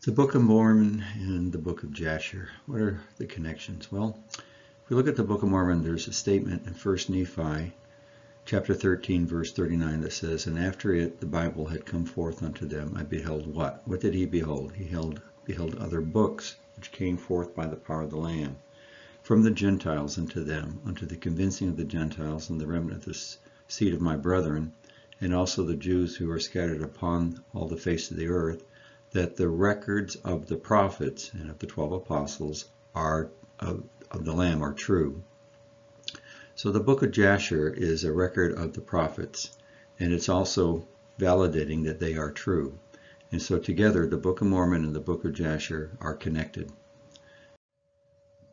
The Book of Mormon and the Book of Jasher. What are the connections? Well, if we look at the Book of Mormon, there's a statement in 1 Nephi chapter 13, verse 39 that says, "And after it, the Bible had come forth unto them. I beheld" what? What did he behold? He beheld other books, which came forth by the power of the Lamb, from the Gentiles unto them, unto the convincing of the Gentiles and the remnant of the seed of my brethren, and also the Jews who are scattered upon all the face of the earth, that the records of the prophets and of the 12 apostles are of the Lamb are true." So the Book of Jasher is a record of the prophets, and it's also validating that they are true. And so together, the Book of Mormon and the Book of Jasher are connected.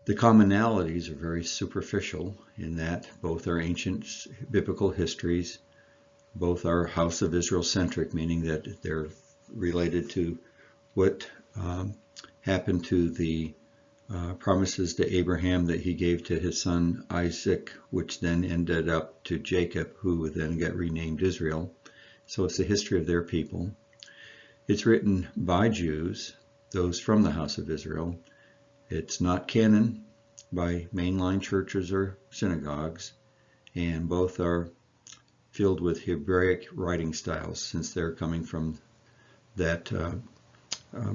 The commonalities are very superficial in that both are ancient biblical histories, both are House of Israel centric, meaning that they're related to what happened to the promises to Abraham that he gave to his son Isaac, which then ended up to Jacob, who then got renamed Israel. So it's the history of their people. It's written by Jews, those from the house of Israel. It's not canon by mainline churches or synagogues, and both are filled with Hebraic writing styles, since they're coming from that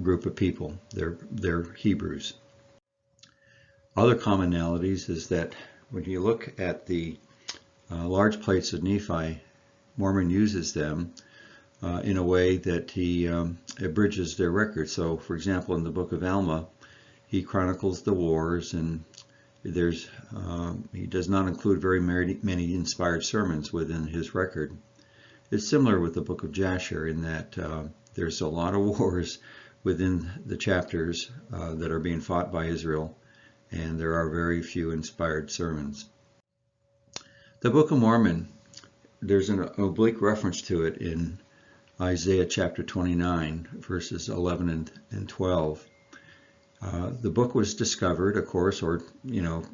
group of people. They're Hebrews. Other commonalities is that when you look at the large plates of Nephi, Mormon uses them in a way that he abridges their record. So, for example, in the Book of Alma, he chronicles the wars, and he does not include very many inspired sermons within his record. It's similar with the Book of Jasher in that there's a lot of wars within the chapters that are being fought by Israel, and there are very few inspired sermons. The Book of Mormon, there's an oblique reference to it in Isaiah chapter 29, verses 11 and 12. The book was discovered, of course, or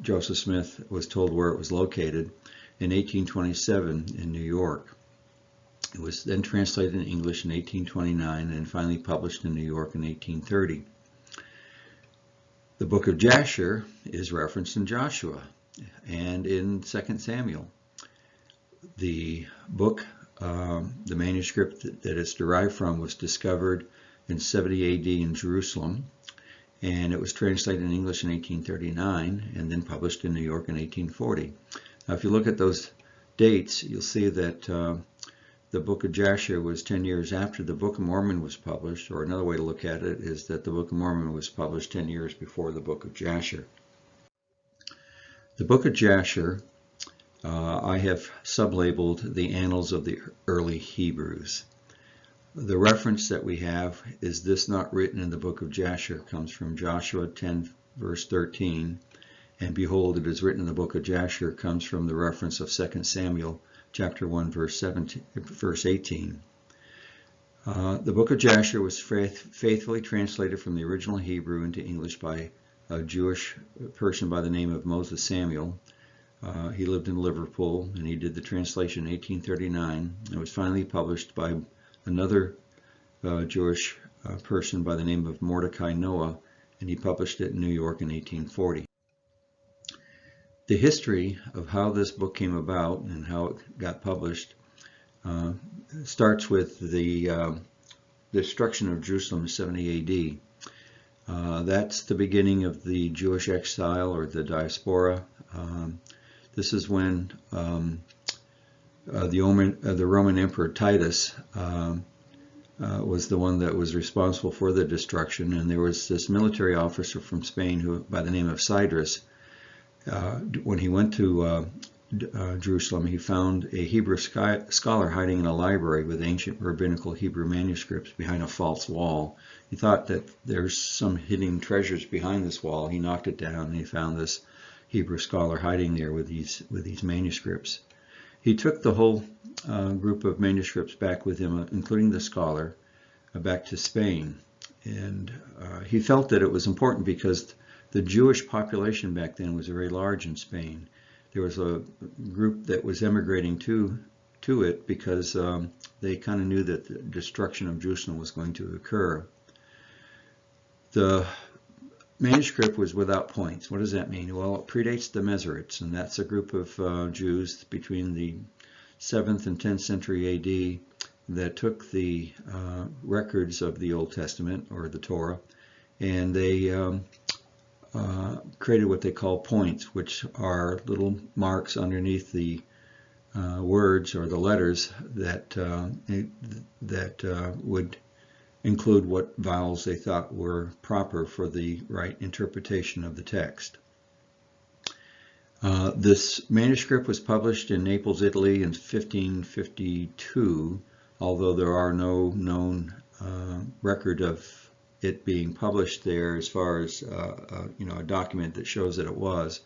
Joseph Smith was told where it was located in 1827 in New York. It was then translated in English in 1829 and finally published in New York in 1830. The Book of Jasher is referenced in Joshua and in 2 Samuel. The book, the manuscript that it's derived from, was discovered in 70 AD in Jerusalem, and it was translated in English in 1839 and then published in New York in 1840. Now, if you look at those dates, you'll see that the Book of Jasher was 10 years after the Book of Mormon was published, or another way to look at it is that the Book of Mormon was published 10 years before the Book of Jasher. The Book of Jasher, I have sublabeled the annals of the early Hebrews. The reference that we have is this not written in the Book of Jasher comes from Joshua 10 verse 13, and behold, it is written in the Book of Jasher comes from the reference of 2 Samuel chapter 1 verse 18. The Book of Jasher was faithfully translated from the original Hebrew into English by a Jewish person by the name of Moses Samuel. He lived in Liverpool, and he did the translation in 1839. It was finally published by another Jewish person by the name of Mordecai Noah, and he published it in New York in 1840. The history of how this book came about and how it got published starts with the destruction of Jerusalem in 70 AD. That's the beginning of the Jewish exile or the diaspora. This is when the Roman Emperor Titus was the one that was responsible for the destruction, and there was this military officer from Spain who, by the name of Cyrus, when he went to Jerusalem, he found a Hebrew scholar hiding in a library with ancient rabbinical Hebrew manuscripts behind a false wall. He thought that there's some hidden treasures behind this wall. He knocked it down, and he found this Hebrew scholar hiding there with these manuscripts. He took the whole group of manuscripts back with him, including the scholar, back to Spain. And he felt that it was important because the Jewish population back then was very large in Spain. There was a group that was emigrating to it because they kind of knew that the destruction of Jerusalem was going to occur. The manuscript was without points. What does that mean? Well, it predates the Masoretes, and that's a group of Jews between the 7th and 10th century AD that took the records of the Old Testament, or the Torah, and they created what they call points, which are little marks underneath the words or the letters that would include what vowels they thought were proper for the right interpretation of the text. This manuscript was published in Naples, Italy in 1552, although there are no known record of it being published there as far as a document that shows that it was.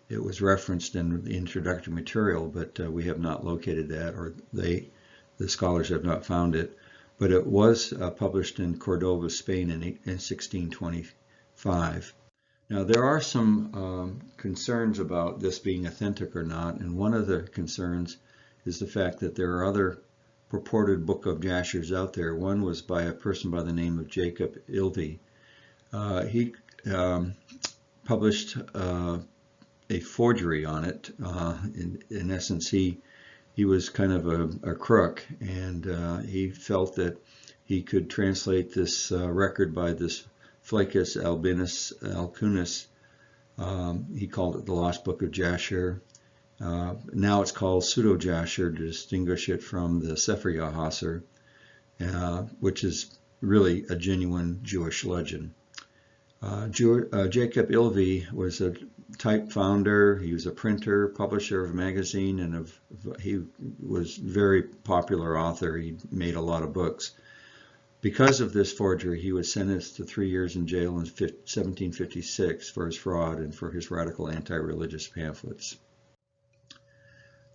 It was referenced in the introductory material, but we have not located that, or the scholars have not found it. But it was published in Cordova, Spain in 1625. Now, there are some concerns about this being authentic or not, and one of the concerns is the fact that there are other purported Book of Jashers out there. One was by a person by the name of Jacob Ilvey. He published a forgery on it. In essence, he was kind of a crook, and he felt that he could translate this record by this Flaccus Albinus Alcuinus. He called it the Lost Book of Jasher. Now it's called Pseudo-Jasher to distinguish it from the Sefer Yahasser, which is really a genuine Jewish legend. Jacob Ilvey was a type founder. He was a printer, publisher of a magazine, and he was a very popular author. He made a lot of books. Because of this forgery, he was sentenced to 3 years in jail in 1756 for his fraud and for his radical anti-religious pamphlets.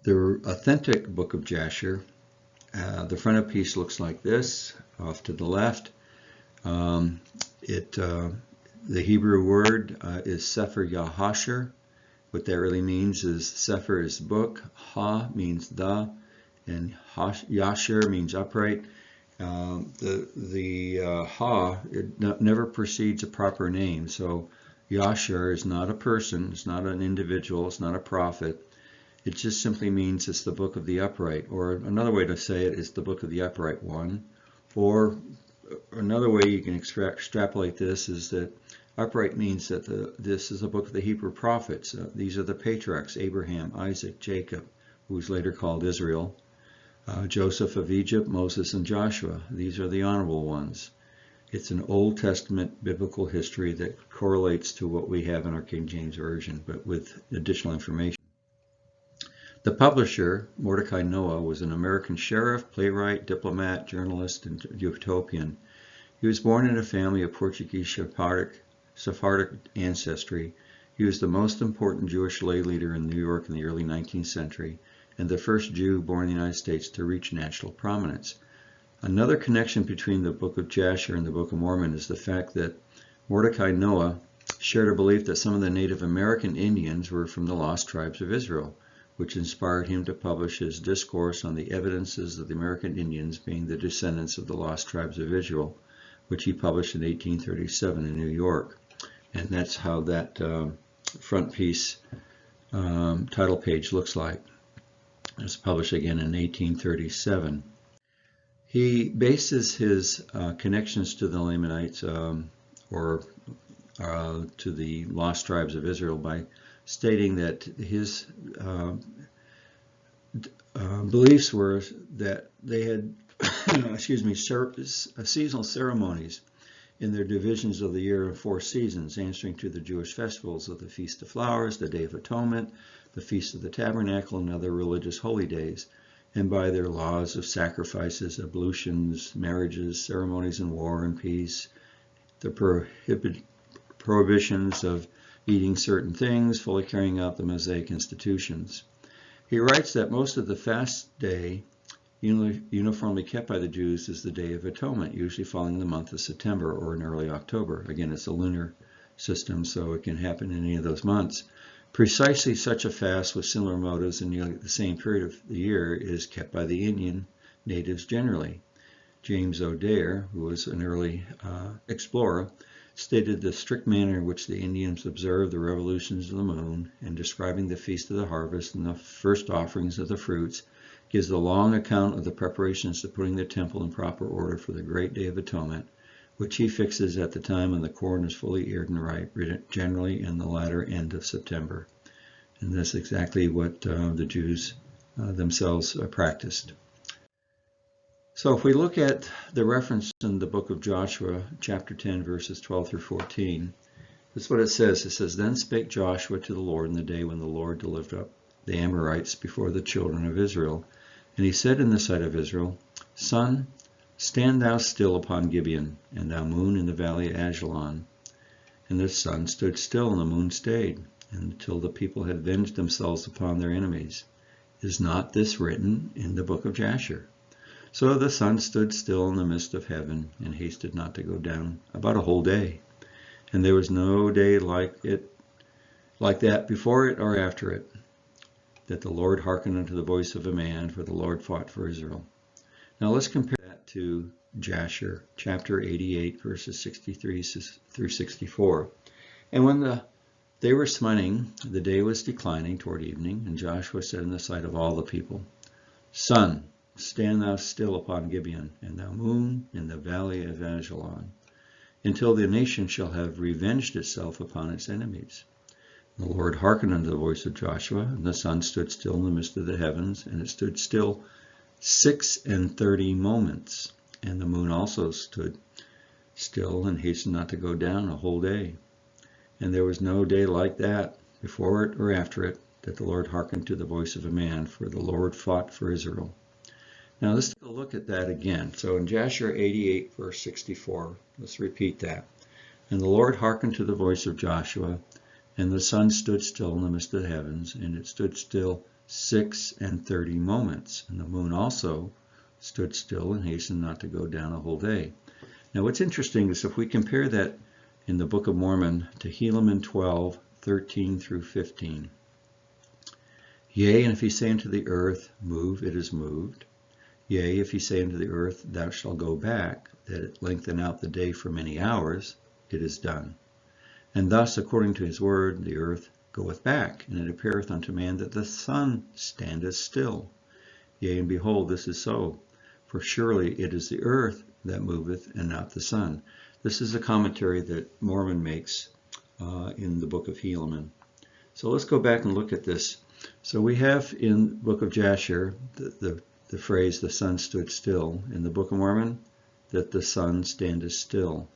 The authentic Book of Jasher, the frontispiece looks like this, off to the left. The Hebrew word is Sefer Yahasher. What that really means is Sefer is book, Ha means the, and Yasher means upright. The Ha, it never precedes a proper name, so Jasher is not a person, it's not an individual, it's not a prophet. It just simply means it's the book of the upright, or another way to say it is the book of the upright one. Or another way you can extrapolate this is that upright means that this is a book of the Hebrew prophets. These are the patriarchs, Abraham, Isaac, Jacob, who was later called Israel, Joseph of Egypt, Moses, and Joshua. These are the honorable ones. It's an Old Testament biblical history that correlates to what we have in our King James Version, but with additional information. The publisher, Mordecai Noah, was an American sheriff, playwright, diplomat, journalist, and utopian. He was born in a family of Portuguese Sephardic ancestry. He was the most important Jewish lay leader in New York in the early 19th century, and the first Jew born in the United States to reach national prominence. Another connection between the Book of Jasher and the Book of Mormon is the fact that Mordecai Noah shared a belief that some of the Native American Indians were from the lost tribes of Israel, which inspired him to publish his discourse on the evidences of the American Indians being the descendants of the lost tribes of Israel, which he published in 1837 in New York. And that's how that front piece title page looks like. It was published again in 1837. He bases his connections to the Lamanites or to the lost tribes of Israel by stating that his beliefs were that they had seasonal ceremonies in their divisions of the year in 4 seasons, answering to the Jewish festivals of the Feast of Flowers, the Day of Atonement, the Feast of the Tabernacle, and other religious holy days, and by their laws of sacrifices, ablutions, marriages, ceremonies in war and peace, the prohibitions of eating certain things, fully carrying out the Mosaic institutions. He writes that most of the fast day uniformly kept by the Jews is the Day of Atonement, usually falling in the month of September or in early October. Again, it's a lunar system, so it can happen in any of those months. Precisely such a fast with similar motives in nearly the same period of the year is kept by the Indian natives generally. James O'Dare, who was an early explorer, stated the strict manner in which the Indians observed the revolutions of the moon, and describing the feast of the harvest and the first offerings of the fruits, gives the long account of the preparations to putting the temple in proper order for the great Day of Atonement, which he fixes at the time when the corn is fully eared and ripe, generally in the latter end of September. And that's exactly what the Jews themselves practiced. So if we look at the reference in the book of Joshua, chapter 10, verses 12 through 14, this is what it says. It says, "Then spake Joshua to the Lord in the day when the Lord delivered up the Amorites before the children of Israel. And he said in the sight of Israel, Sun, stand thou still upon Gibeon, and thou moon in the valley of Ajalon. And the sun stood still, and the moon stayed, until the people had avenged themselves upon their enemies. Is not this written in the book of Jasher? So the sun stood still in the midst of heaven, and hasted not to go down about a whole day. And there was no day like that before it or after it, that the Lord hearkened unto the voice of a man, for the Lord fought for Israel." Now let's compare that to Jasher, chapter 88, verses 63 through 64. "And when they were smiting, the day was declining toward evening, and Joshua said in the sight of all the people, Sun, stand thou still upon Gibeon, and thou moon in the valley of Ajalon, until the nation shall have revenged itself upon its enemies. The Lord hearkened unto the voice of Joshua, and the sun stood still in the midst of the heavens, and it stood still 36 moments, and the moon also stood still and hastened not to go down a whole day. And there was no day like that before it or after it, that the Lord hearkened to the voice of a man, for the Lord fought for Israel." Now let's take a look at that again. So in Jasher 88, verse 64, let's repeat that. "And the Lord hearkened to the voice of Joshua, and the sun stood still in the midst of the heavens, and it stood still 36 moments, and the moon also stood still and hastened not to go down a whole day." Now what's interesting is if we compare that in the Book of Mormon to Helaman 12, 13 through 15. "Yea, and if he say unto the earth, Move, it is moved. Yea, if he say unto the earth, Thou shalt go back, that it lengthen out the day for many hours, it is done. And thus, according to his word, the earth goeth back, and it appeareth unto man that the sun standeth still. Yea, and behold, this is so. For surely it is the earth that moveth, and not the sun." This is a commentary that Mormon makes in the book of Helaman. So let's go back and look at this. So we have in the book of Jasher the phrase, "the sun stood still." In the Book of Mormon, that the sun standeth still.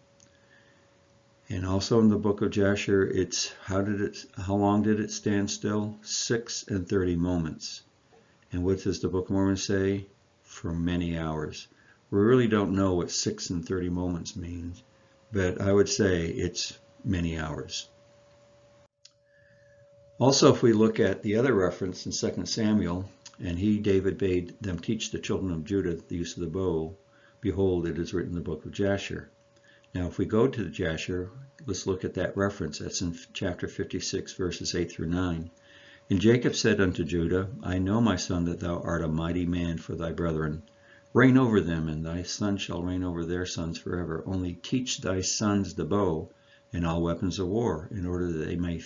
And also in the book of Jasher, it's how long did it stand still? 36 moments. And what does the Book of Mormon say? For many hours. We really don't know what 36 moments means, but I would say it's many hours. Also, if we look at the other reference in 2 Samuel, "And David bade them teach the children of Judah the use of the bow, behold, it is written in the book of Jasher." Now, if we go to the Jasher, let's look at that reference. That's in chapter 56, verses 8 through 9. "And Jacob said unto Judah, I know, my son, that thou art a mighty man for thy brethren. Reign over them, and thy sons shall reign over their sons forever. Only teach thy sons the bow and all weapons of war, in order that they may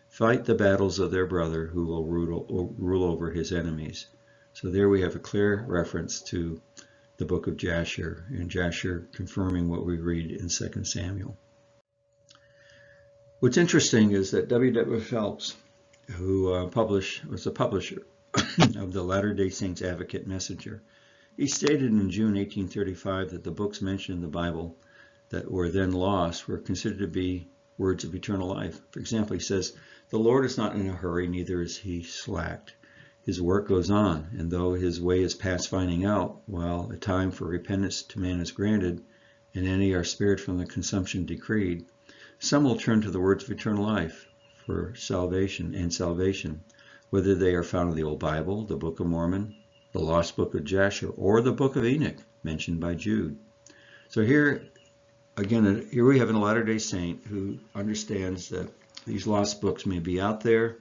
fight the battles of their brother, who will rule over his enemies." So there we have a clear reference to the book of Jasher, and Jasher confirming what we read in 2 Samuel. What's interesting is that W. Phelps, who was the publisher of the Latter-day Saints Advocate Messenger, he stated in June 1835 that the books mentioned in the Bible that were then lost were considered to be words of eternal life. For example, he says, "The Lord is not in a hurry, neither is he slacked. His work goes on, and though his way is past finding out, while a time for repentance to man is granted, and any are spared from the consumption decreed, some will turn to the words of eternal life for salvation, whether they are found in the Old Bible, the Book of Mormon, the lost book of Jasher, or the book of Enoch, mentioned by Jude." So here we have a Latter-day Saint who understands that these lost books may be out there.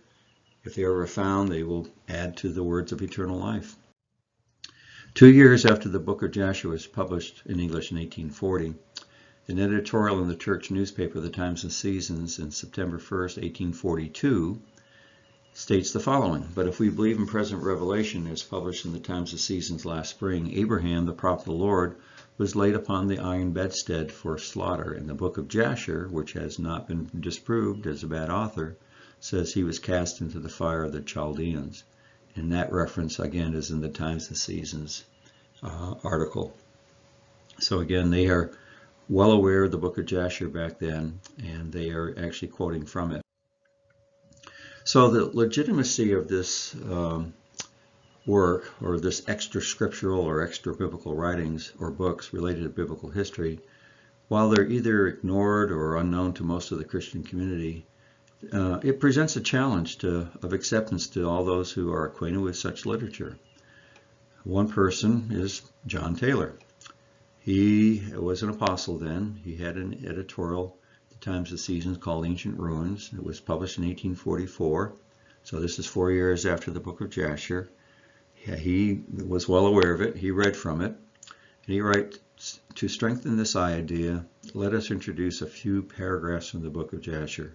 If they are ever found, they will add to the words of eternal life. 2 years after the book of Jasher was published in English in 1840, An editorial in the church newspaper, the Times and Seasons, in September 1st, 1842, states the following: "But if we believe in present revelation, as published in the Times and Seasons last spring, Abraham, the prophet of the Lord, was laid upon the iron bedstead for slaughter, and the Book of Jasher, which has not been disproved as a bad author, says he was cast into the fire of the Chaldeans." And that reference, again, is in the Times and Seasons article. So again, they are well aware of the Book of Jasher back then, and they are actually quoting from it. So the legitimacy of this work, or this extra scriptural or extra biblical writings or books related to biblical history, while they're either ignored or unknown to most of the Christian community, it presents a challenge of acceptance to all those who are acquainted with such literature. One person is John Taylor. He was an apostle then. He had an editorial, the Times and Seasons, called Ancient Ruins. It was published in 1844. So this is 4 years after the Book of Jasher. He was well aware of it. He read from it. And he writes, "To strengthen this idea, let us introduce a few paragraphs from the Book of Jasher,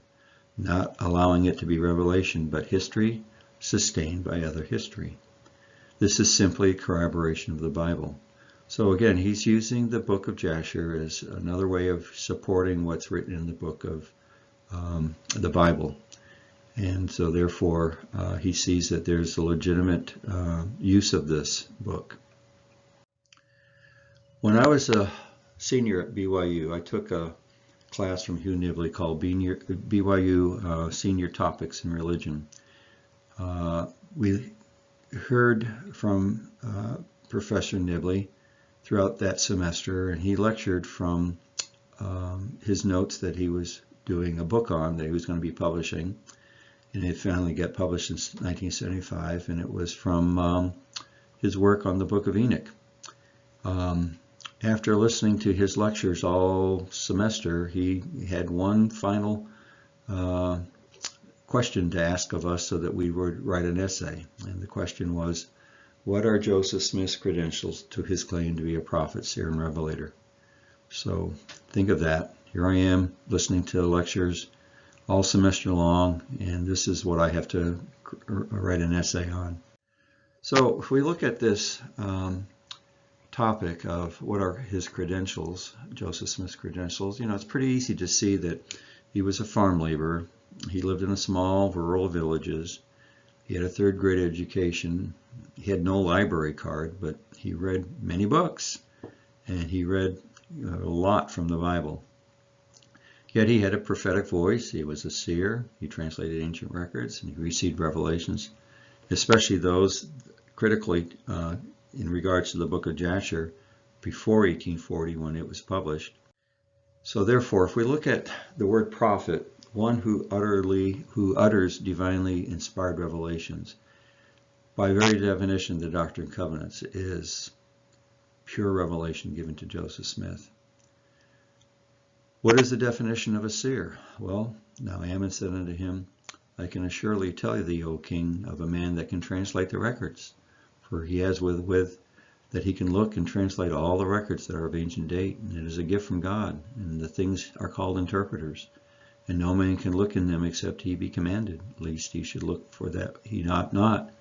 not allowing it to be revelation, but history sustained by other history. This is simply corroboration of the Bible." So again, he's using the Book of Jasher as another way of supporting what's written in the book of the Bible. And so therefore, he sees that there's a legitimate use of this book. When I was a senior at BYU, I took a class from Hugh Nibley called BYU Senior Topics in Religion. We heard from Professor Nibley throughout that semester, and he lectured from his notes that he was doing a book on that he was going to be publishing, and it finally got published in 1975, and it was from his work on the Book of Enoch. After listening to his lectures all semester, he had one final question to ask of us so that we would write an essay, and the question was, what are Joseph Smith's credentials to his claim to be a prophet, seer, and revelator? So think of that. Here I am listening to lectures all semester long, and this is what I have to write an essay on. So if we look at this topic of what are his credentials, Joseph Smith's credentials, it's pretty easy to see that he was a farm laborer. He lived in a small rural villages. He had a third grade education. He had no library card, but he read many books, and he read a lot from the Bible. Yet he had a prophetic voice. He was a seer. He translated ancient records, and he received revelations, especially those critically in regards to the Book of Jasher before 1840 when it was published. So therefore, if we look at the word prophet, one who utters divinely inspired revelations, by very definition, the Doctrine and Covenants is pure revelation given to Joseph Smith. What is the definition of a seer? Well, now Ammon said unto him, I can assuredly tell thee, O king, of a man that can translate the records, for he has with that he can look and translate all the records that are of ancient date, and it is a gift from God, and the things are called interpreters. And no man can look in them except he be commanded, lest he should look for that he ought not,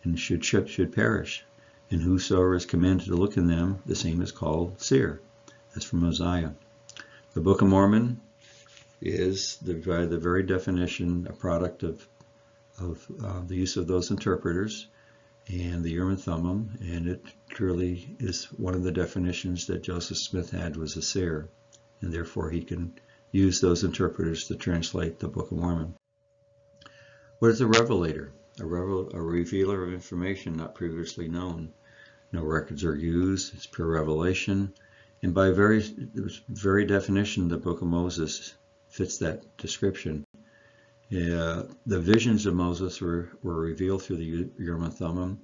and should perish. And whosoever is commanded to look in them, the same is called seer. That's from Mosiah. The Book of Mormon is, by the very definition, a product of the use of those interpreters and the Urim and Thummim, and it truly is one of the definitions that Joseph Smith had, was a seer, and therefore he can use those interpreters to translate the Book of Mormon. What is a revelator? A revealer of information not previously known. No records are used. It's pure revelation. And by very definition, the Book of Moses fits that description. The visions of Moses were revealed through the Urim and Thummim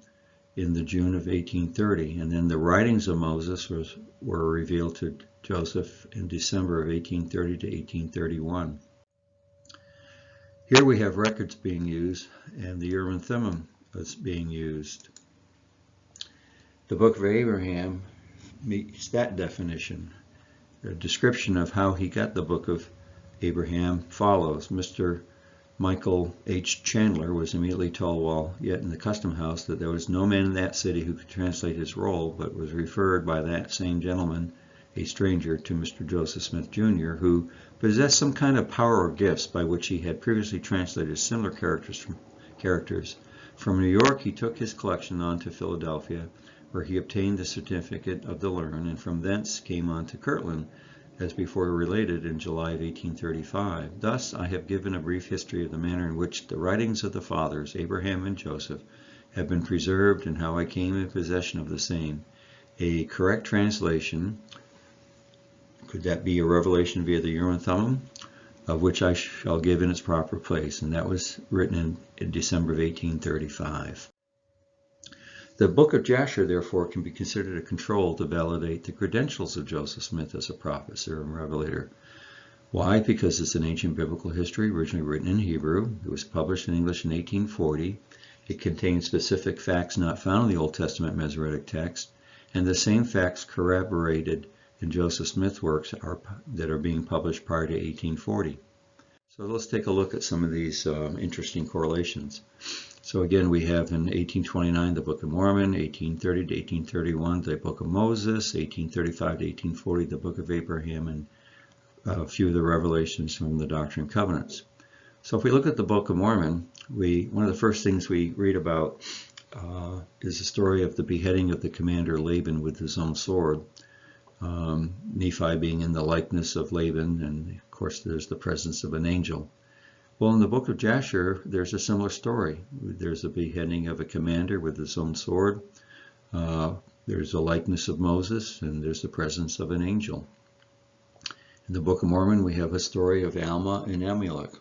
in the June of 1830. And then the writings of Moses were revealed to Joseph in December of 1830 to 1831. Here we have records being used, and the Urim and Thummim is being used. The Book of Abraham meets that definition. description of how he got the Book of Abraham follows. Mr. Michael H. Chandler was immediately told while yet in the custom house that there was no man in that city who could translate his roll, but was referred by that same gentleman, a stranger, to Mr. Joseph Smith, Jr., who possessed some kind of power or gifts by which he had previously translated similar characters. From New York, he took his collection on to Philadelphia, where he obtained the certificate of the learned, and from thence came on to Kirtland, as before related, in July of 1835. Thus I have given a brief history of the manner in which the writings of the fathers, Abraham and Joseph, have been preserved, and how I came in possession of the same. A correct translation, could that be a revelation via the Urim and Thummim, of which I shall give in its proper place, and that was written in December of 1835. The Book of Jasher, therefore, can be considered a control to validate the credentials of Joseph Smith as a prophet, seer, and revelator. Why? Because it's an ancient biblical history, originally written in Hebrew. It was published in English in 1840. It contains specific facts not found in the Old Testament Masoretic text, and the same facts corroborated in Joseph Smith's works that are being published prior to 1840. So let's take a look at some of these interesting correlations. So again, we have in 1829 the Book of Mormon, 1830 to 1831 the Book of Moses, 1835 to 1840 the Book of Abraham, and a few of the revelations from the Doctrine and Covenants. So if we look at the Book of Mormon, one of the first things we read about is the story of the beheading of the commander Laban with his own sword. Nephi being in the likeness of Laban, and of course there's the presence of an angel. Well, in the Book of Jasher, there's a similar story. There's a beheading of a commander with his own sword. There's a likeness of Moses, and there's the presence of an angel. In the Book of Mormon, we have a story of Alma and Amulek.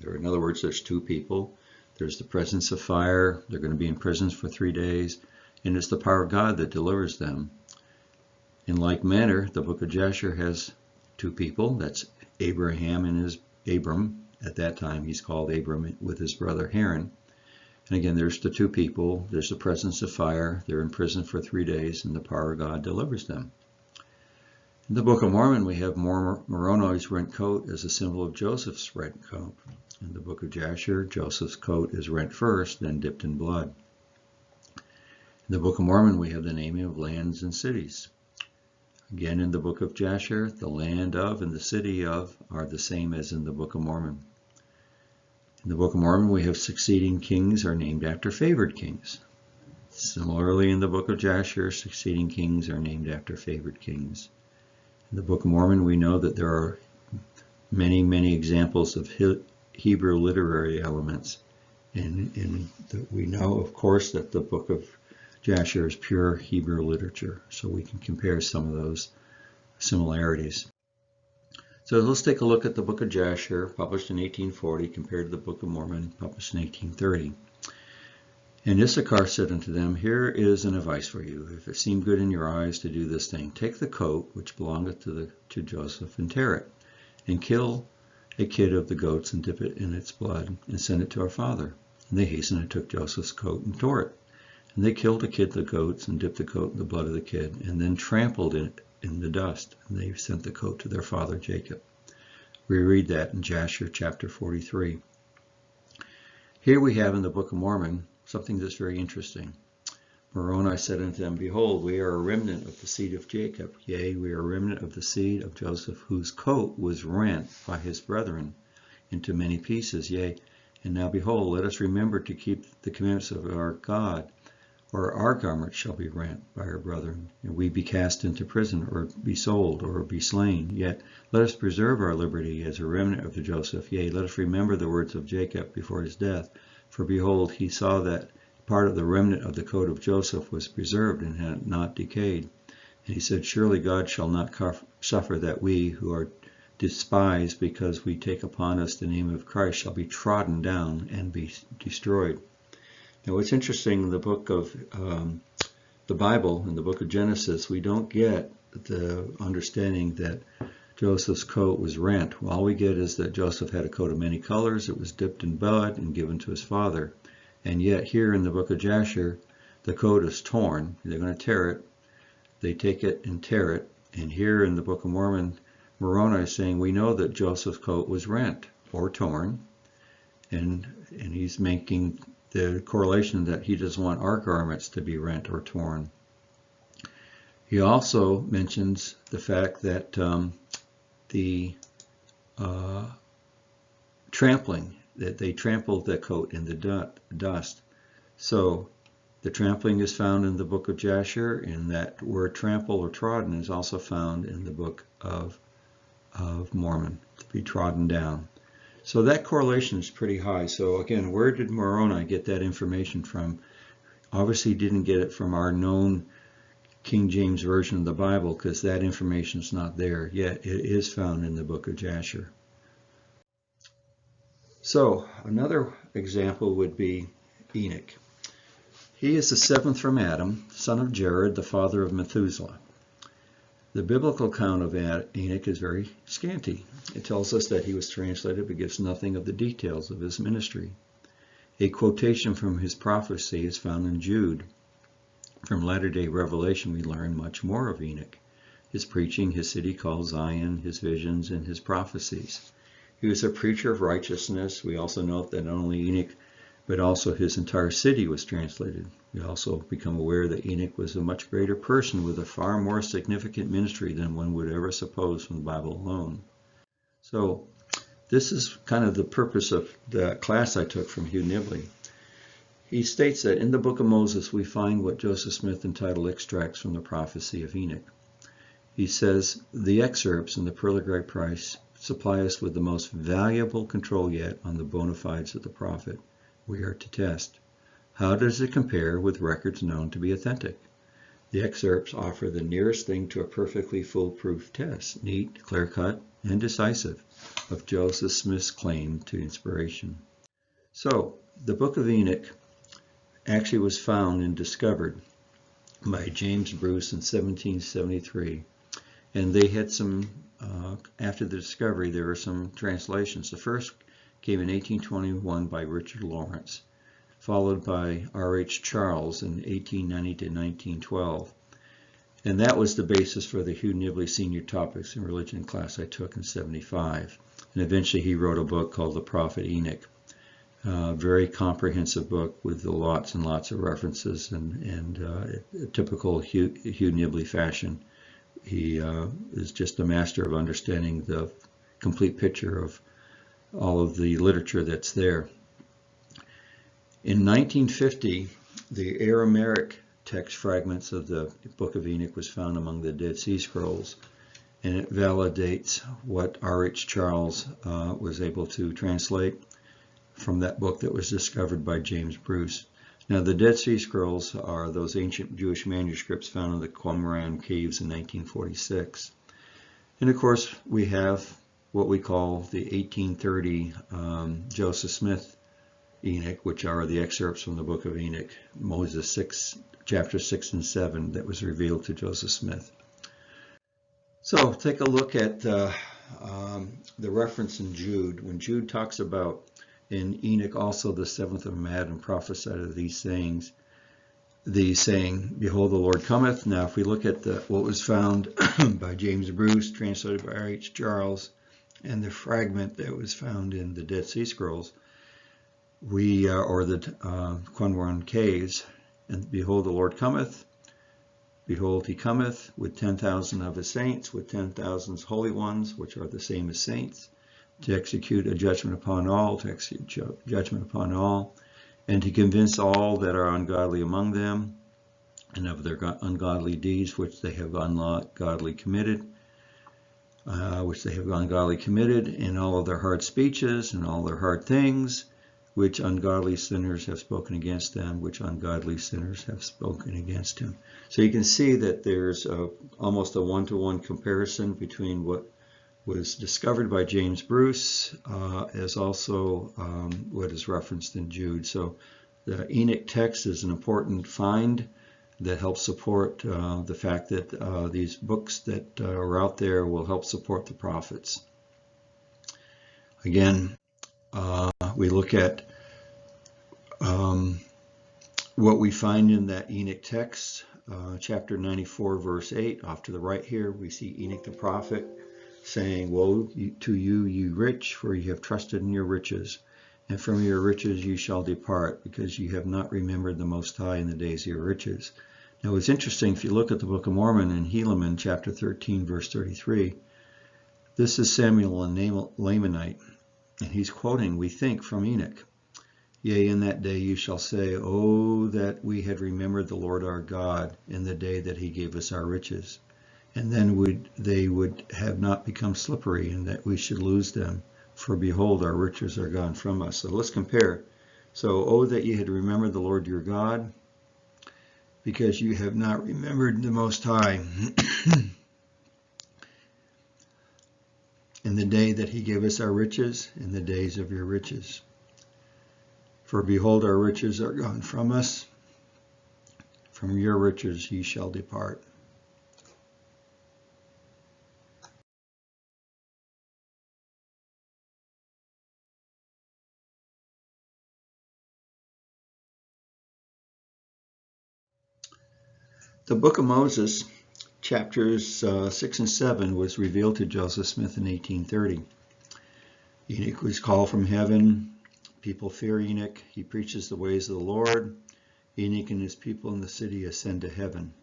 In other words, there's two people. There's the presence of fire. They're going to be in prison for 3 days, and it's the power of God that delivers them. In like manner, the Book of Jasher has two people. That's Abraham and Abram. At that time, he's called Abram with his brother Haran. And again, there's the two people. There's the presence of fire. They're in prison for 3 days, and the power of God delivers them. In the Book of Mormon, we have Moroni's rent coat as a symbol of Joseph's rent coat. In the Book of Jasher, Joseph's coat is rent first, then dipped in blood. In the Book of Mormon, we have the naming of lands and cities. Again, in the Book of Jasher, the land of and the city of are the same as in the Book of Mormon. In the Book of Mormon, we have succeeding kings are named after favored kings. Similarly, in the Book of Jasher, succeeding kings are named after favored kings. In the Book of Mormon, we know that there are many, many examples of Hebrew literary elements. And we know, of course, that the Book of Jasher is pure Hebrew literature, so we can compare some of those similarities. So let's take a look at the Book of Jasher, published in 1840, compared to the Book of Mormon, published in 1830. And Issachar said unto them, Here is an advice for you. If it seem good in your eyes to do this thing, take the coat which belongeth to Joseph, and tear it, and kill a kid of the goats, and dip it in its blood, and send it to our father. And they hastened and took Joseph's coat and tore it. And they killed a kid of the goats, and dipped the coat in the blood of the kid, and then trampled it in the dust. And they sent the coat to their father Jacob. We read that in Jasher chapter 43. Here we have in the Book of Mormon something that's very interesting. Moroni said unto them, Behold, we are a remnant of the seed of Jacob. Yea, we are a remnant of the seed of Joseph, whose coat was rent by his brethren into many pieces. Yea, and now behold, let us remember to keep the commandments of our God, or our garments shall be rent by our brethren, and we be cast into prison, or be sold, or be slain. Yet let us preserve our liberty as a remnant of the Joseph. Yea, let us remember the words of Jacob before his death. For behold, he saw that part of the remnant of the coat of Joseph was preserved and had not decayed. And he said, Surely God shall not suffer that we, who are despised because we take upon us the name of Christ, shall be trodden down and be destroyed. Now, what's interesting in the book of the Bible, in the book of Genesis, we don't get the understanding that Joseph's coat was rent. All we get is that Joseph had a coat of many colors. It was dipped in blood and given to his father. And yet here in the book of Jasher, the coat is torn. They're going to tear it. They take it and tear it. And here in the Book of Mormon, Moroni is saying we know that Joseph's coat was rent or torn, and he's making the correlation that he doesn't want our garments to be rent or torn. He also mentions the fact that the trampling, that they trampled the coat in the dust. So the trampling is found in the Book of Jasher, and that word trample or trodden is also found in the Book of Mormon, to be trodden down. So that correlation is pretty high. So again, where did Moroni get that information from? Obviously didn't get it from our known King James Version of the Bible, because that information is not there, yet it is found in the Book of Jasher. So another example would be Enoch. He is the seventh from Adam, son of Jared, the father of Methuselah. The biblical account of Enoch is very scanty. It tells us that he was translated, but gives nothing of the details of his ministry. A quotation from his prophecy is found in Jude. From latter-day Revelation, we learn much more of Enoch, his preaching, his city called Zion, his visions, and his prophecies. He was a preacher of righteousness. We also note that not only Enoch, but also his entire city was translated. We also become aware that Enoch was a much greater person with a far more significant ministry than one would ever suppose from the Bible alone. So this is kind of the purpose of the class I took from Hugh Nibley. He states that in the Book of Moses we find what Joseph Smith entitled Extracts from the Prophecy of Enoch. He says, the excerpts in the Pearl of Great Price supply us with the most valuable control yet on the bona fides of the prophet we are to test. How does it compare with records known to be authentic? The excerpts offer the nearest thing to a perfectly foolproof test, neat, clear-cut, and decisive, of Joseph Smith's claim to inspiration. So, the Book of Enoch actually was found and discovered by James Bruce in 1773, and they had some, after the discovery, there were some translations. The first came in 1821 by Richard Lawrence, followed by R.H. Charles in 1890 to 1912. And that was the basis for the Hugh Nibley Senior Topics in Religion class I took in 75. And eventually he wrote a book called The Prophet Enoch. Very comprehensive book with lots and lots of references and typical Hugh Nibley fashion. He is just a master of understanding the complete picture of all of the literature that's there. In 1950, the Aramaic text fragments of the Book of Enoch was found among the Dead Sea Scrolls, and it validates what R.H. Charles was able to translate from that book that was discovered by James Bruce. Now, the Dead Sea Scrolls are those ancient Jewish manuscripts found in the Qumran caves in 1946. And of course, we have what we call the 1830 Joseph Smith Enoch, which are the excerpts from the Book of Enoch, Moses 6, chapter 6 and 7, that was revealed to Joseph Smith. So take a look at the reference in Jude. When Jude talks about, in Enoch also the seventh of Adam prophesied of these sayings, saying, behold, the Lord cometh. Now, if we look at what was found by James Bruce, translated by R.H. Charles, and the fragment that was found in the Dead Sea Scrolls, or the Qumran caves, and behold, the Lord cometh. Behold, he cometh with 10,000 of his saints, with 10,000 holy ones, which are the same as saints, to execute a judgment upon all, and to convince all that are ungodly among them, and of their ungodly deeds which they have ungodly committed, in all of their hard speeches and all their hard things, which ungodly sinners have spoken against them, which ungodly sinners have spoken against him. So you can see that there's almost a one-to-one comparison between what was discovered by James Bruce as also what is referenced in Jude. So the Enoch text is an important find that helps support the fact that these books that are out there will help support the prophets. Again, we look at what we find in that Enoch text, chapter 94, verse 8. Off to the right here, we see Enoch the prophet saying, Woe to you, you rich, for you have trusted in your riches, and from your riches you shall depart, because you have not remembered the Most High in the days of your riches. Now it's interesting, if you look at the Book of Mormon in Helaman chapter 13, verse 33, this is Samuel and Lamanite, and he's quoting, we think, from Enoch. Yea, in that day you shall say, Oh, that we had remembered the Lord our God in the day that he gave us our riches. And then they would have not become slippery, and that we should lose them. For behold, our riches are gone from us. So let's compare. So, oh, that ye had remembered the Lord your God, because you have not remembered the Most High in the day that he gave us our riches, in the days of your riches. For behold, our riches are gone from us. From your riches ye shall depart. The Book of Moses, chapters 6 and 7, was revealed to Joseph Smith in 1830. Enoch was called from heaven. People fear Enoch. He preaches the ways of the Lord. Enoch and his people in the city ascend to heaven.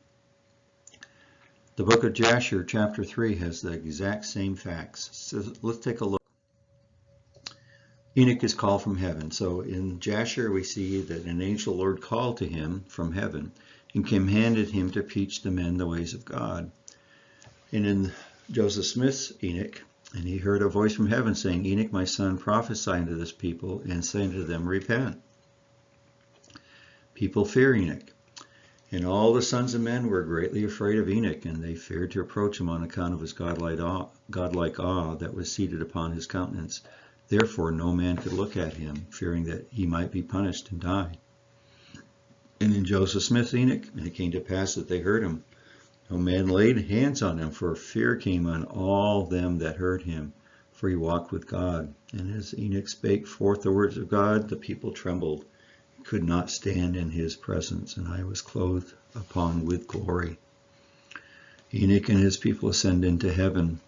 The Book of Jasher, chapter 3, has the exact same facts. So let's take a look. Enoch is called from heaven. So in Jasher, we see that an angel Lord called to him from heaven and commanded him to teach the men the ways of God. And in Joseph Smith's Enoch, and he heard a voice from heaven saying, Enoch, my son, prophesy unto this people, and say unto them, repent. People fear Enoch. And all the sons of men were greatly afraid of Enoch, and they feared to approach him on account of his godlike awe that was seated upon his countenance. Therefore no man could look at him, fearing that he might be punished and die. And in Joseph Smith's Enoch, and it came to pass that they heard him. No man laid hands on him, for fear came on all them that heard him, for he walked with God. And as Enoch spake forth the words of God, the people trembled, could not stand in his presence, and I was clothed upon with glory. Enoch and his people ascend into heaven.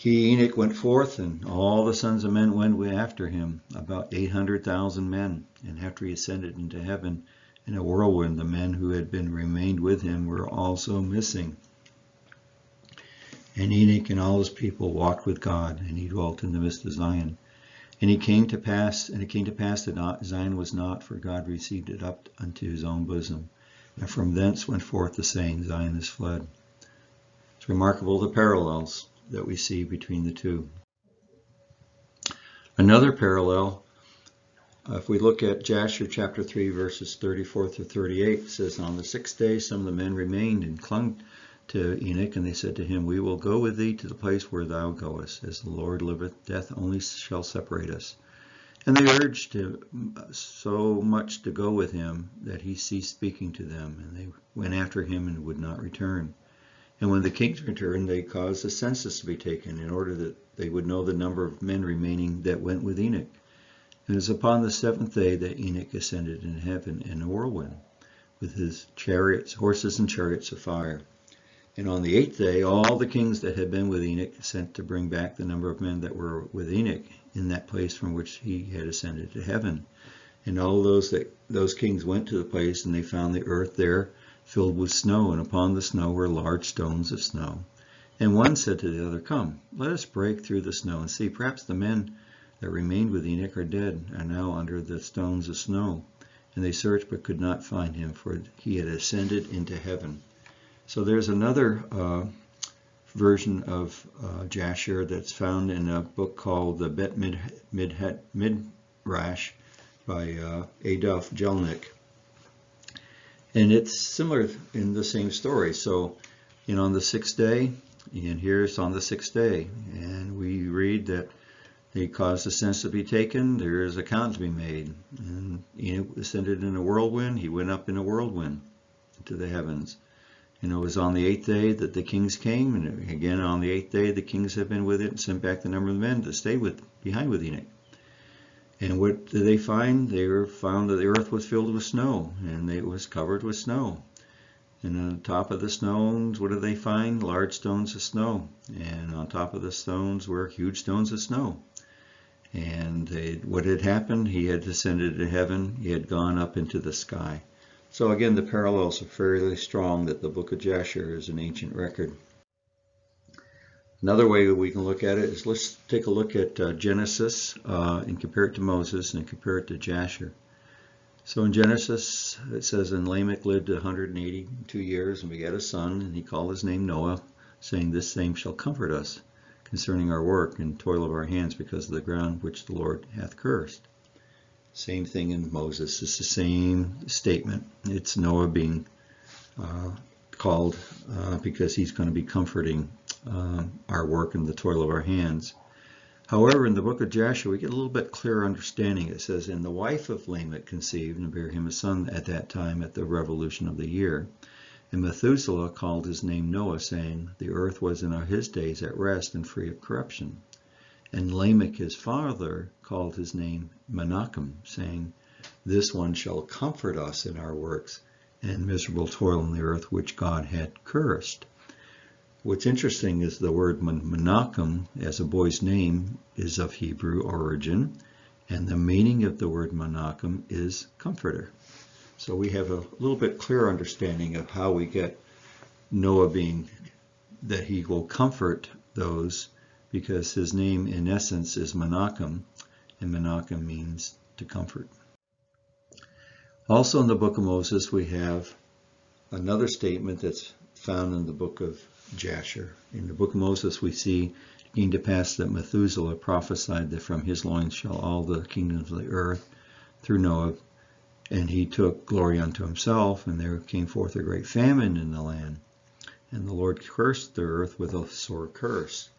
Enoch went forth, and all the sons of men went after him, about 800,000 men. And after he ascended into heaven in a whirlwind, the men who had remained with him were also missing. And Enoch and all his people walked with God, and he dwelt in the midst of Zion. And it came to pass that Zion was not, for God received it up unto his own bosom. And from thence went forth the saying, Zion is fled. It's remarkable the parallels that we see between the two. Another parallel, if we look at Jasher chapter 3 verses 34 through 38, it says, On the 6th day some of the men remained and clung to Enoch, and they said to him, We will go with thee to the place where thou goest. As the Lord liveth, death only shall separate us. And they urged him so much to go with him that he ceased speaking to them, and they went after him and would not return. And when the kings returned, they caused a census to be taken, in order that they would know the number of men remaining that went with Enoch. And it was upon the 7th day that Enoch ascended in heaven in a whirlwind, with his chariots, horses and chariots of fire. And on the 8th day, all the kings that had been with Enoch sent to bring back the number of men that were with Enoch in that place from which he had ascended to heaven. And all those kings went to the place, and they found the earth there filled with snow, and upon the snow were large stones of snow. And one said to the other, Come, let us break through the snow, and see, perhaps the men that remained with Enoch are dead, and now under the stones of snow. And they searched, but could not find him, for he had ascended into heaven. So there's another version of Jasher that's found in a book called the Bet Midrash by Adolf Jelnik. And it's similar in the same story. So, on the 6th day, and here's on the 6th day, and we read that they caused a census to be taken, there is a count to be made. And Enoch ascended in a whirlwind, he went up in a whirlwind to the heavens. And it was on the 8th day that the kings came, and again on the 8th day the kings have been with it and sent back the number of men to stay behind with Enoch. And what did they find? They found that the earth was filled with snow, and it was covered with snow. And on top of the stones, what do they find? Large stones of snow. And on top of the stones were huge stones of snow. And what had happened? He had descended to heaven. He had gone up into the sky. So again, the parallels are fairly strong that the Book of Jasher is an ancient record. Another way we can look at it is, let's take a look at Genesis and compare it to Moses and compare it to Jasher. So in Genesis, it says, and Lamech lived 182 years and begat a son, and he called his name Noah, saying, this same shall comfort us concerning our work and toil of our hands, because of the ground which the Lord hath cursed. Same thing in Moses. It's the same statement. It's Noah being called because he's going to be comforting our work and the toil of our hands. However, in the book of Jasher, we get a little bit clearer understanding. It says, and the wife of Lamech conceived and bare him a son at that time, at the revolution of the year. And Methuselah called his name Noah, saying, the earth was in his days at rest and free of corruption. And Lamech his father called his name Menachem, saying, this one shall comfort us in our works and miserable toil in the earth which God had cursed. What's interesting is the word Menachem, as a boy's name, is of Hebrew origin, and the meaning of the word Menachem is comforter. So we have a little bit clearer understanding of how we get Noah being, that he will comfort those, because his name in essence is Menachem, and Menachem means to comfort. Also in the book of Moses, we have another statement that's found in the book of Jasher. In the book of Moses, we see it came to pass that Methuselah prophesied that from his loins shall all the kingdoms of the earth through Noah, and he took glory unto himself, and there came forth a great famine in the land, and the Lord cursed the earth with a sore curse.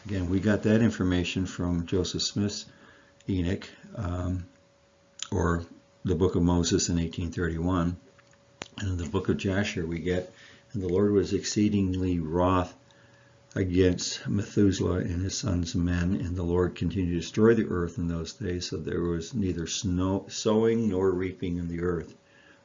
Again, we got that information from Joseph Smith's Enoch, or the book of Moses in 1831. And in the book of Jasher we get, and the Lord was exceedingly wroth against Methuselah and his sons and men, and the Lord continued to destroy the earth in those days, so there was neither sowing nor reaping in the earth.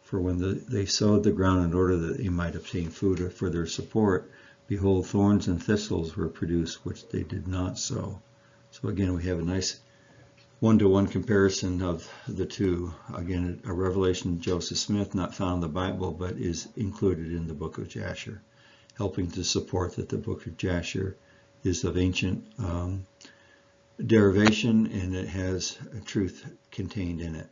For when they sowed the ground in order that they might obtain food for their support, behold, thorns and thistles were produced, which they did not sow. So again, we have a nice one-to-one comparison of the two. Again, a revelation of Joseph Smith, not found in the Bible, but is included in the book of Jasher, helping to support that the book of Jasher is of ancient derivation, and it has a truth contained in it.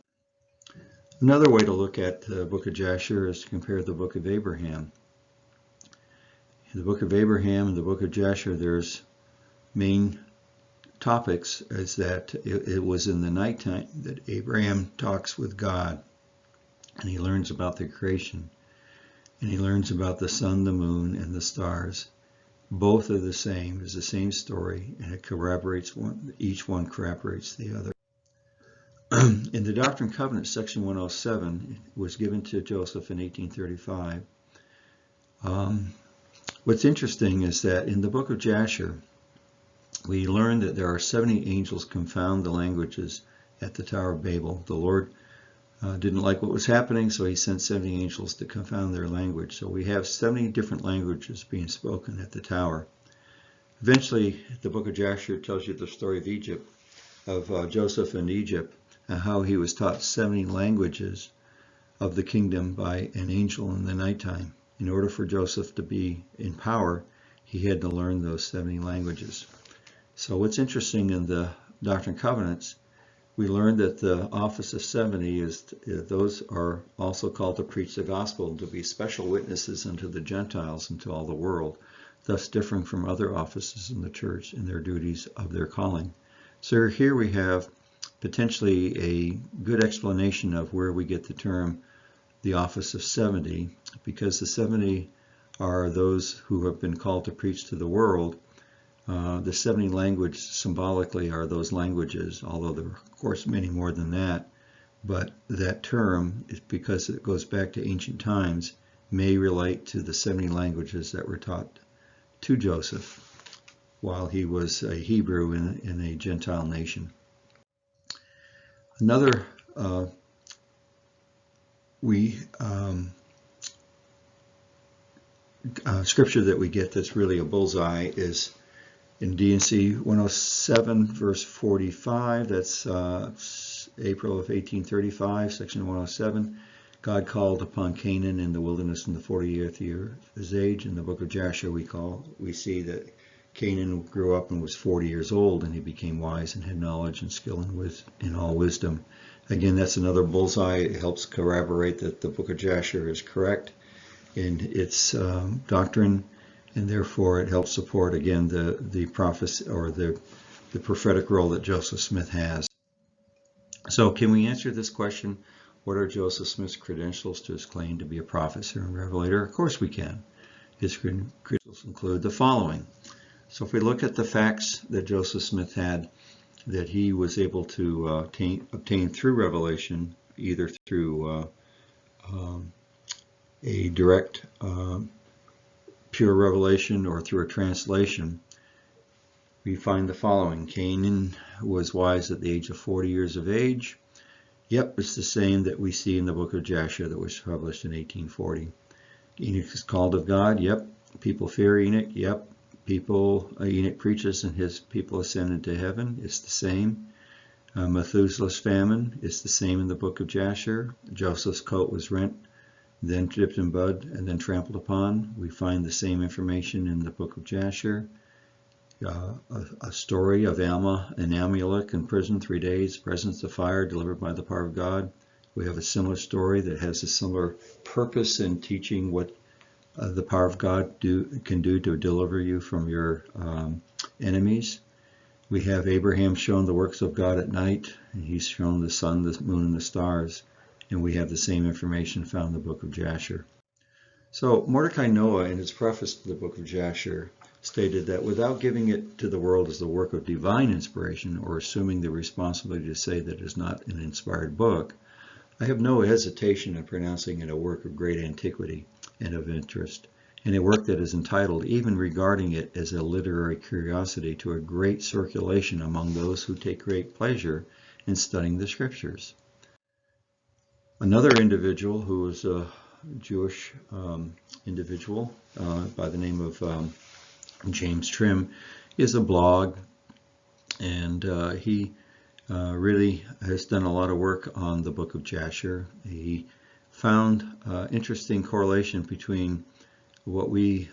Another way to look at the book of Jasher is to compare the book of Abraham. In the book of Abraham and the book of Jasher, there's main topics is that it was in the nighttime that Abraham talks with God, and he learns about the creation, and he learns about the sun, the moon, and the stars. Both are the same, it's the same story, and it corroborates each one corroborates the other. In the Doctrine and Covenants, section 107, it was given to Joseph in 1835. What's interesting is that in the book of Jasher, we learn that there are 70 angels confound the languages at the Tower of Babel. The Lord didn't like what was happening, so he sent 70 angels to confound their language. So we have 70 different languages being spoken at the tower. Eventually, the book of Jasher tells you the story of Egypt, of Joseph in Egypt, and how he was taught 70 languages of the kingdom by an angel in the nighttime. In order for Joseph to be in power, he had to learn those 70 languages. So what's interesting in the Doctrine and Covenants, we learned that the office of 70 is, those are also called to preach the gospel and to be special witnesses unto the Gentiles and to all the world, thus differing from other offices in the church in their duties of their calling. So here we have potentially a good explanation of where we get the term the office of 70, because the 70 are those who have been called to preach to the world. The 70 languages symbolically are those languages, although there are of course many more than that. But that term, is because it goes back to ancient times, may relate to the 70 languages that were taught to Joseph while he was a Hebrew in a Gentile nation. Another scripture that we get that's really a bullseye is in D&C 107, verse 45. That's April of 1835, section 107. God called upon Canaan in the wilderness in the 40th year of his age. In the book of Jasher, we see that Canaan grew up and was 40 years old, and he became wise and had knowledge and skill in all wisdom. Again, that's another bullseye. It helps corroborate that the book of Jasher is correct in its doctrine, and therefore it helps support, again, the prophecy or the prophetic role that Joseph Smith has. So can we answer this question? What are Joseph Smith's credentials to his claim to be a prophet, seer, and revelator? Of course we can. His credentials include the following. So if we look at the facts that Joseph Smith had, that he was able to obtain through revelation, either through a direct pure revelation or through a translation, we find the following. Canaan was wise at the age of 40 years of age. Yep, it's the same that we see in the book of Jasher that was published in 1840. Enoch is called of God. Yep. People fear Enoch. Yep. Enoch preaches and his people ascended to heaven. It's the same. Methuselah's famine is the same in the book of Jasher. Joseph's coat was rent, then dipped in blood, and then trampled upon. We find the same information in the book of Jasher. A story of Alma and Amulek in prison 3 days, presence of fire delivered by the power of God. We have a similar story that has a similar purpose in teaching what the power of God can do to deliver you from your enemies. We have Abraham shown the works of God at night, and he's shown the sun, the moon, and the stars, and we have the same information found in the book of Jasher. So Mordecai Noah, in his preface to the book of Jasher, stated that without giving it to the world as the work of divine inspiration or assuming the responsibility to say that it is not an inspired book, I have no hesitation in pronouncing it a work of great antiquity and of interest, and a work that is entitled, even regarding it as a literary curiosity, to a great circulation among those who take great pleasure in studying the scriptures. Another individual who was a Jewish individual by the name of James Trim is a blog, and he really has done a lot of work on the book of Jasher. He found interesting correlation between what we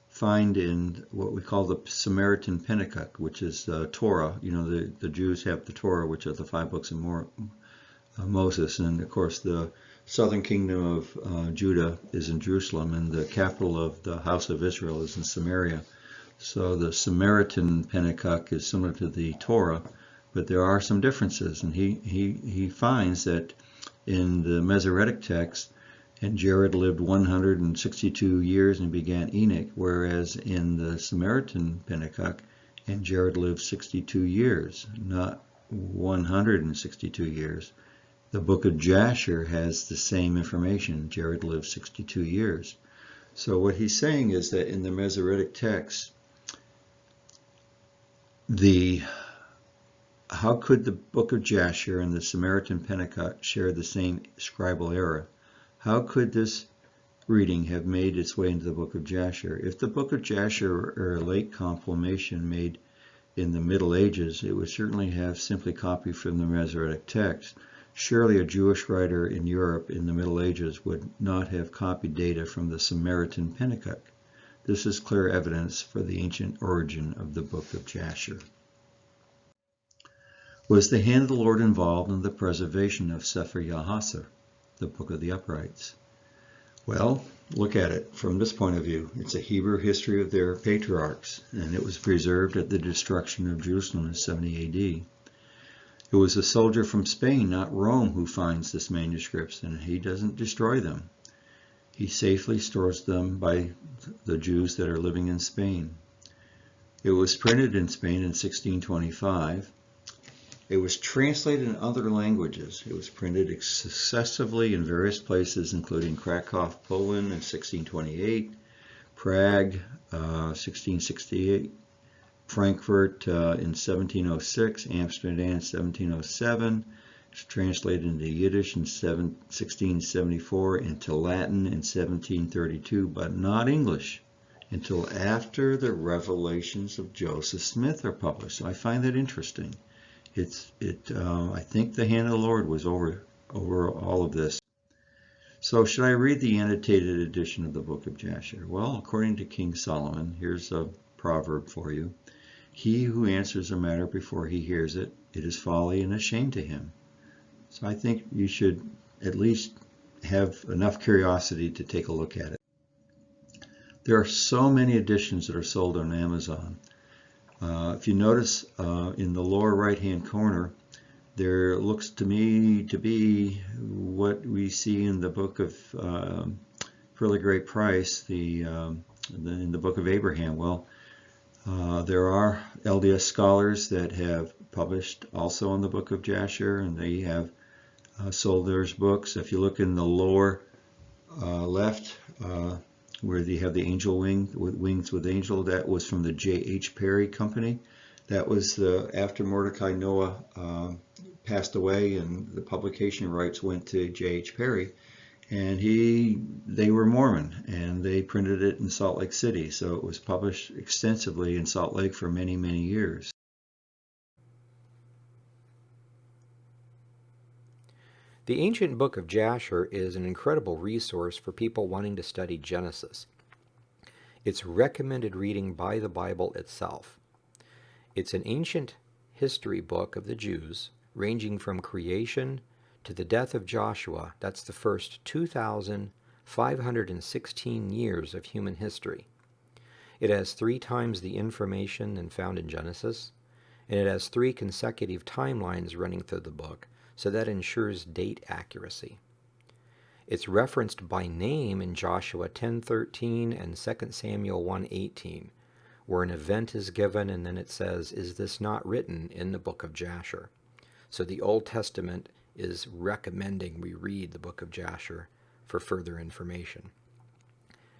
find in what we call the Samaritan Pentateuch, which is the Torah. You know, the Jews have the Torah, which are the 5 books of Moses, and of course the southern kingdom of Judah is in Jerusalem, and the capital of the house of Israel is in Samaria. So the Samaritan Pentateuch is similar to the Torah, but there are some differences, and he finds that in the Masoretic text, and Jared lived 162 years and began Enoch, whereas in the Samaritan Pentateuch, and Jared lived 62 years, not 162 years. The book of Jasher has the same information. Jared lived 62 years. So what he's saying is that in the Masoretic text, how could the book of Jasher and the Samaritan Pentateuch share the same scribal error? How could this reading have made its way into the book of Jasher? If the book of Jasher were a late compilation made in the Middle Ages, it would certainly have simply copied from the Masoretic text. Surely a Jewish writer in Europe in the Middle Ages would not have copied data from the Samaritan Pentateuch. This is clear evidence for the ancient origin of the book of Jasher. Was the hand of the Lord involved in the preservation of Sefer Yahasar, the book of the uprights? Well, look at it from this point of view. It's a Hebrew history of their patriarchs, and it was preserved at the destruction of Jerusalem in 70 AD. It was a soldier from Spain, not Rome, who finds this manuscripts, and he doesn't destroy them. He safely stores them by the Jews that are living in Spain. It was printed in Spain in 1625. It was translated in other languages. It was printed successively in various places, including Krakow, Poland in 1628, Prague, 1668, Frankfurt in 1706, Amsterdam in 1707, It's translated into Yiddish in 1674, into Latin in 1732, but not English until after the Revelations of Joseph Smith are published. So I find that interesting. I think the hand of the Lord was over all of this. So should I read the annotated edition of the Book of Jasher? Well, according to King Solomon, here's a proverb for you. He who answers a matter before he hears it, it is folly and a shame to him. So I think you should at least have enough curiosity to take a look at it. There are so many editions that are sold on Amazon. If you notice in the lower right-hand corner, there looks to me to be what we see in the book of Really Great Price, in the book of Abraham. Well, there are LDS scholars that have published also in the book of Jasher, and they have sold their books. If you look in the lower left, where they have the angel wings with angel, that was from the J.H. Perry Company. That was after Mordecai Noah passed away, and the publication rights went to J.H. Perry. And they were Mormon, and they printed it in Salt Lake City. So it was published extensively in Salt Lake for many, many years. The ancient book of Jasher is an incredible resource for people wanting to study Genesis. It's recommended reading by the Bible itself. It's an ancient history book of the Jews, ranging from creation to the death of Joshua. That's the first 2,516 years of human history. It has 3 times the information than found in Genesis, and it has 3 consecutive timelines running through the book, so that ensures date accuracy. It's referenced by name in Joshua 10:13 and 2 Samuel 1:18, where an event is given and then it says, "Is this not written in the book of Jasher?" So the Old Testament is recommending we read the book of Jasher for further information.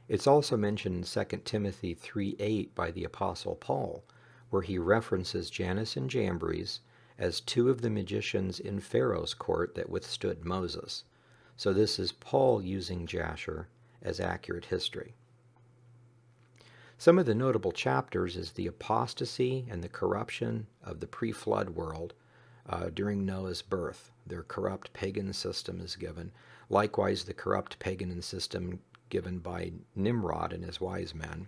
It's also mentioned in 2 Timothy 3:8 by the Apostle Paul, where he references Jannes and Jambres as 2 of the magicians in Pharaoh's court that withstood Moses. So this is Paul using Jasher as accurate history. Some of the notable chapters is the apostasy and the corruption of the pre-flood world during Noah's birth. Their corrupt pagan system is given. Likewise, the corrupt pagan system given by Nimrod and his wise men.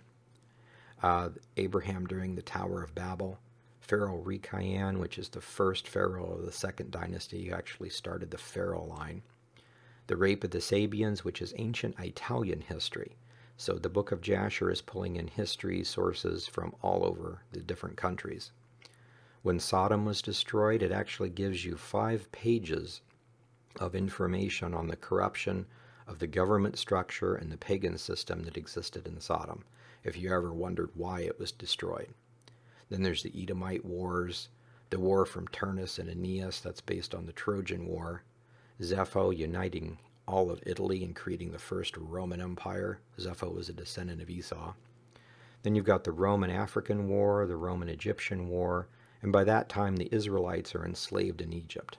Abraham during the Tower of Babel. Pharaoh Rekaian, which is the first pharaoh of the 2nd dynasty, who actually started the pharaoh line. The rape of the Sabians, which is ancient Italian history. So the book of Jasher is pulling in history sources from all over the different countries. When Sodom was destroyed, it actually gives you 5 pages of information on the corruption of the government structure and the pagan system that existed in Sodom, if you ever wondered why it was destroyed. Then there's the Edomite Wars, the war from Turnus and Aeneas, that's based on the Trojan War, Zepho uniting all of Italy and creating the first Roman Empire. Zepho was a descendant of Esau. Then you've got the Roman-African War, the Roman-Egyptian War, and by that time the Israelites are enslaved in Egypt.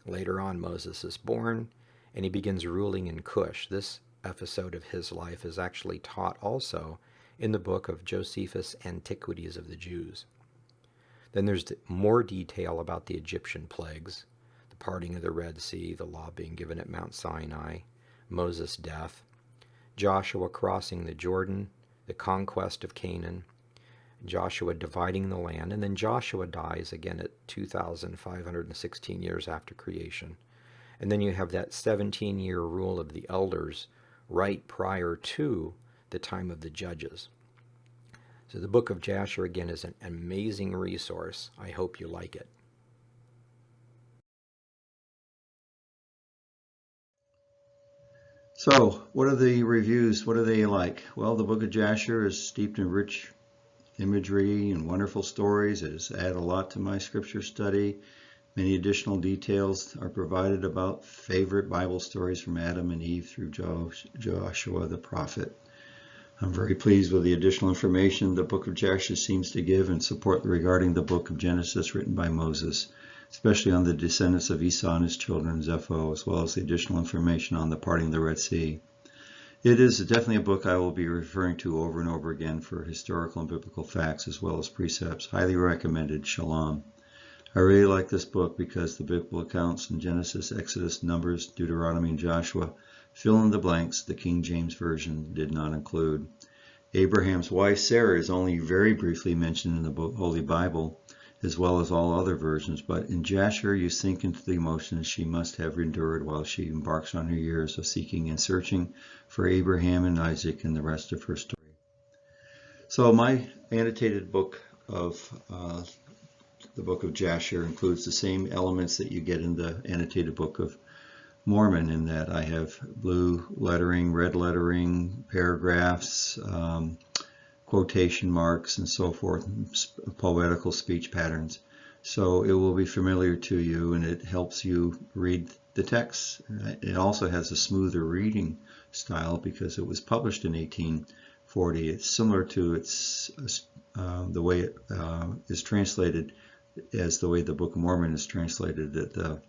Later on, Moses is born, and he begins ruling in Cush. This episode of his life is actually taught also in the book of Josephus' Antiquities of the Jews. Then there's more detail about the Egyptian plagues, the parting of the Red Sea, the law being given at Mount Sinai, Moses' death, Joshua crossing the Jordan, the conquest of Canaan, Joshua dividing the land, and then Joshua dies again at 2,516 years after creation. And then you have that 17-year rule of the elders right prior to the time of the judges. So the book of Jasher, again, is an amazing resource. I hope you like it. So, what are the reviews? What are they like? Well, the book of Jasher is steeped in rich imagery and wonderful stories. It has added a lot to my scripture study. Many additional details are provided about favorite Bible stories from Adam and Eve through Joshua the prophet. I'm very pleased with the additional information the book of Jasher seems to give and support regarding the book of Genesis written by Moses. especially on the descendants of Esau and his children, Zepho, as well as the additional information on the parting of the Red Sea. It is definitely a book I will be referring to over and over again for historical and biblical facts as well as precepts. Highly recommended. Shalom. I really like this book because the biblical accounts in Genesis, Exodus, Numbers, Deuteronomy, and Joshua fill in the blanks the King James Version did not include. Abraham's wife Sarah is only very briefly mentioned in the Holy Bible, as well as all other versions, but in Jasher you sink into the emotions she must have endured while she embarks on her years of seeking and searching for Abraham and Isaac and the rest of her story. So my annotated book of the Book of Jasher includes the same elements that you get in the annotated Book of Mormon, in that I have blue lettering, red lettering, paragraphs, quotation marks, and so forth, poetical speech patterns. So it will be familiar to you, and it helps you read the text. It also has a smoother reading style because it was published in 1840. It's similar to the way it is translated as the way the Book of Mormon is translated, that the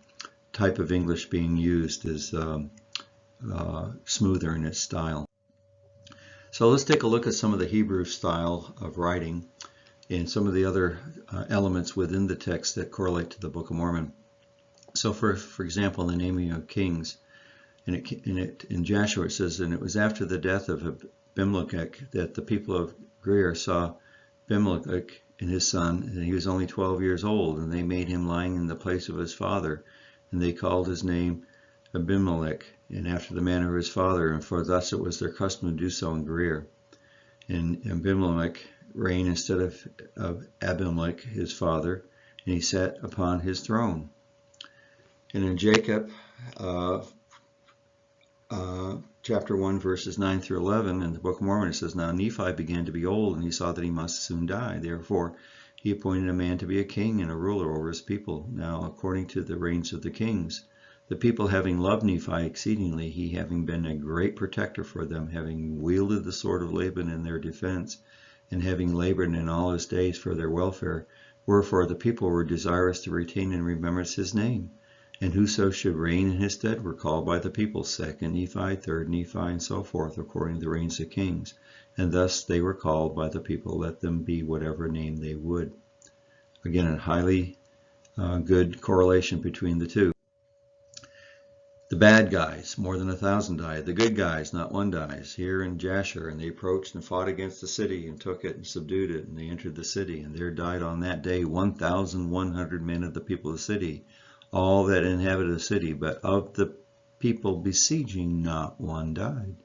type of English being used is smoother in its style. So let's take a look at some of the Hebrew style of writing and some of the other elements within the text that correlate to the Book of Mormon. So for example, the naming of kings, in Jasher it says, and it was after the death of Abimelech that the people of Greer saw Abimelech and his son, and he was only 12 years old, and they made him lying in the place of his father, and they called his name Abimelech, and after the manner of his father, and for thus it was their custom to do so in Greer. And Abimelech reigned instead of Abimelech his father, and he sat upon his throne. And in Jacob, chapter 1, verses 9 through 11, in the Book of Mormon, it says, Now Nephi began to be old, and he saw that he must soon die. Therefore, he appointed a man to be a king and a ruler over his people. Now, according to the reigns of the kings, the people having loved Nephi exceedingly, he having been a great protector for them, having wielded the sword of Laban in their defense, and having labored in all his days for their welfare, wherefore the people were desirous to retain and remembrance his name. And whoso should reign in his stead were called by the people, 2nd Nephi, 3rd Nephi, and so forth, according to the reigns of kings. And thus they were called by the people, let them be whatever name they would. Again, a highly good correlation between the two. The bad guys, more than 1,000 died. The good guys, not one dies. Here in Jasher, and they approached and fought against the city and took it and subdued it, and they entered the city, and there died on that day 1,100 men of the people of the city, all that inhabited the city, but of the people besieging not one died.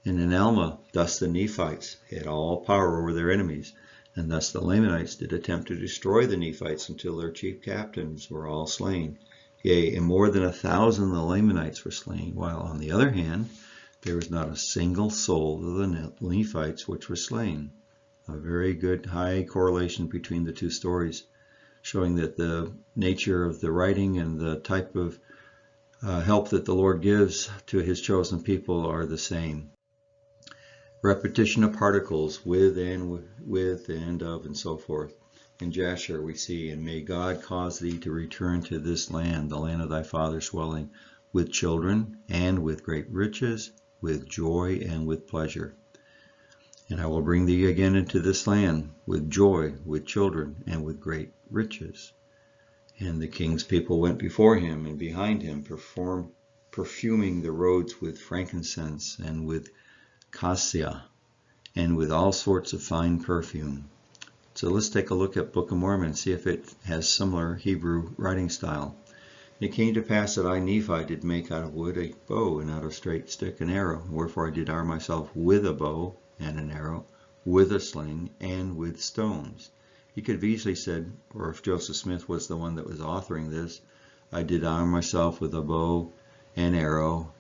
And in Alma, thus the Nephites had all power over their enemies, and thus the Lamanites did attempt to destroy the Nephites until their chief captains were all slain. Yea, and more than 1,000 of the Lamanites were slain, while on the other hand, there was not a single soul of the Nephites which was slain. A very good high correlation between the two stories, showing that the nature of the writing and the type of help that the Lord gives to his chosen people are the same. Repetition of particles, with and of, and so forth. In Jasher we see, and may God cause thee to return to this land, the land of thy father's dwelling, with children, and with great riches, with joy, and with pleasure. And I will bring thee again into this land, with joy, with children, and with great riches. And the king's people went before him and behind him, perfuming the roads with frankincense, and with cassia, and with all sorts of fine perfume. So let's take a look at Book of Mormon and see if it has similar Hebrew writing style. And it came to pass that I, Nephi, did make out of wood a bow, and out of straight stick an arrow. Wherefore I did arm myself with a bow and an arrow, with a sling, and with stones. He could have easily said, or if Joseph Smith was the one that was authoring this, I did arm myself with a bow and arrow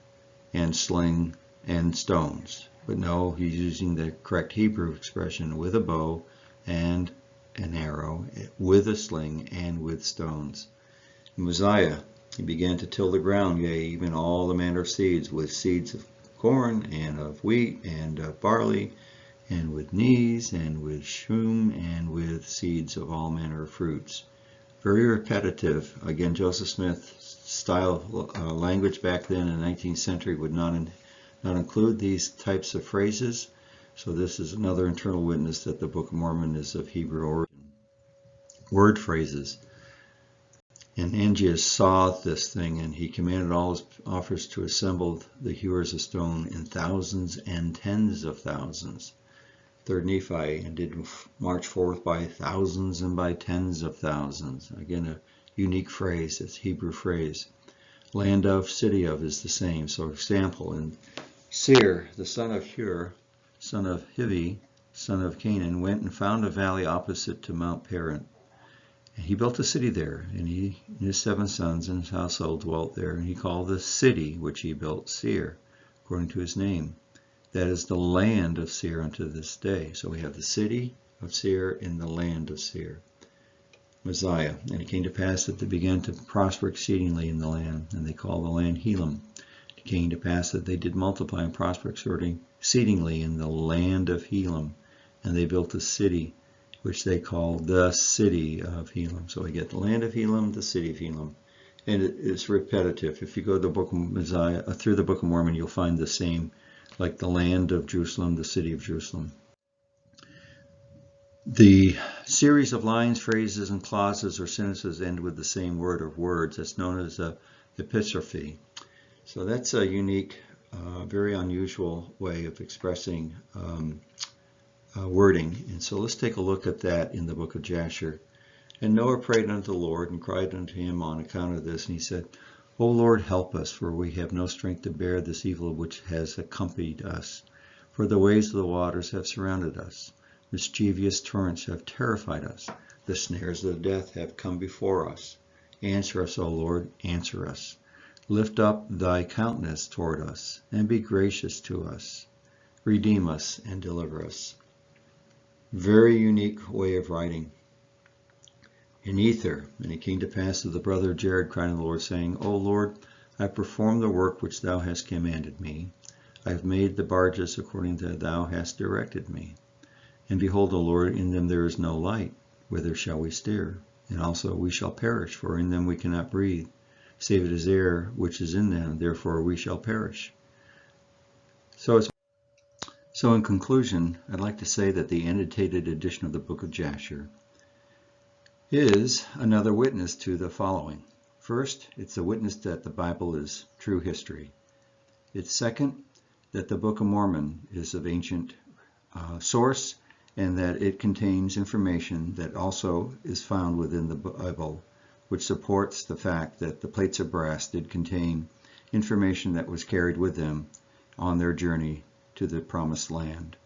and sling and stones. But no, he's using the correct Hebrew expression, with a bow and an arrow, with a sling, and with stones. In Mosiah, he began to till the ground, yea, even all the manner of seeds, with seeds of corn, and of wheat, and of barley, and with knees, and with shum, and with seeds of all manner of fruits. Very repetitive. Again, Joseph Smith's style language back then in the 19th century would not include these types of phrases. So this is another internal witness that the Book of Mormon is of Hebrew origin. Word phrases. And Angius saw this thing, and he commanded all his offers to assemble the hewers of stone in thousands and tens of thousands. 3rd Nephi, and did march forth by thousands and by tens of thousands. Again, a unique phrase. It's a Hebrew phrase. Land of, city of is the same. So example, in Seir, the son of Hur, son of Hivi, son of Canaan, went and found a valley opposite to Mount Paran. And he built a city there, and he and his 7 sons and his household dwelt there, and he called the city which he built Seir, according to his name. That is the land of Seir unto this day. So we have the city of Seir and the land of Seir. Mosiah, and it came to pass that they began to prosper exceedingly in the land, and they called the land Helam. It came to pass that they did multiply and prosper exceedingly in the land of Helam, and they built a city which they called the city of Helam. So we get the land of Helam, the city of Helam. And it's repetitive. If you go to the Book of Mosiah, through the Book of Mormon, you'll find the same, like the land of Jerusalem, the city of Jerusalem. The series of lines, phrases, and clauses or sentences end with the same word or words. That's known as a epistrophe. So that's a unique, very unusual way of expressing wording. And so let's take a look at that in the Book of Jasher. And Noah prayed unto the Lord and cried unto him on account of this. And he said, O Lord, help us, for we have no strength to bear this evil which has accompanied us. For the waves of the waters have surrounded us. Mischievous torrents have terrified us. The snares of death have come before us. Answer us, O Lord, answer us. Lift up thy countenance toward us, and be gracious to us. Redeem us and deliver us. Very unique way of writing. In Ether, and it came to pass that the brother of Jared cried unto the Lord, saying, O Lord, I have performed the work which thou hast commanded me. I have made the barges according to thou hast directed me. And behold, O Lord, in them there is no light. Whither shall we steer? And also we shall perish, for in them we cannot breathe, save it is air which is in them, therefore we shall perish. So in conclusion, I'd like to say that the annotated edition of the Book of Jasher is another witness to the following. First, it's a witness that the Bible is true history. It's second, that the Book of Mormon is of ancient source, and that it contains information that also is found within the Bible, which supports the fact that the plates of brass did contain information that was carried with them on their journey to the promised land.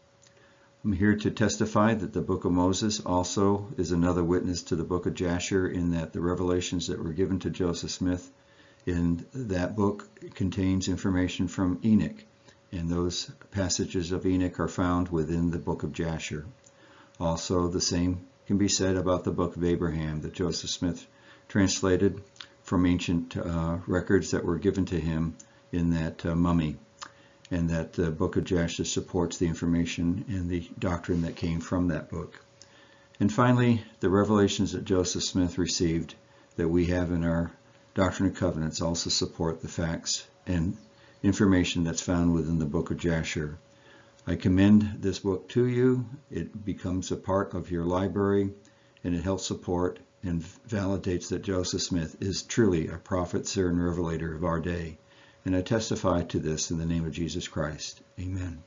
I'm here to testify that the Book of Moses also is another witness to the Book of Jasher, in that the revelations that were given to Joseph Smith in that book contains information from Enoch, and those passages of Enoch are found within the Book of Jasher. Also, the same can be said about the Book of Abraham that Joseph Smith translated from ancient records that were given to him in that mummy, and that the Book of Jasher supports the information and the doctrine that came from that book. And finally, the revelations that Joseph Smith received that we have in our Doctrine and Covenants also support the facts and information that's found within the Book of Jasher. I commend this book to you. It becomes a part of your library, and it helps support and validates that Joseph Smith is truly a prophet, seer, and revelator of our day. And I testify to this in the name of Jesus Christ. Amen.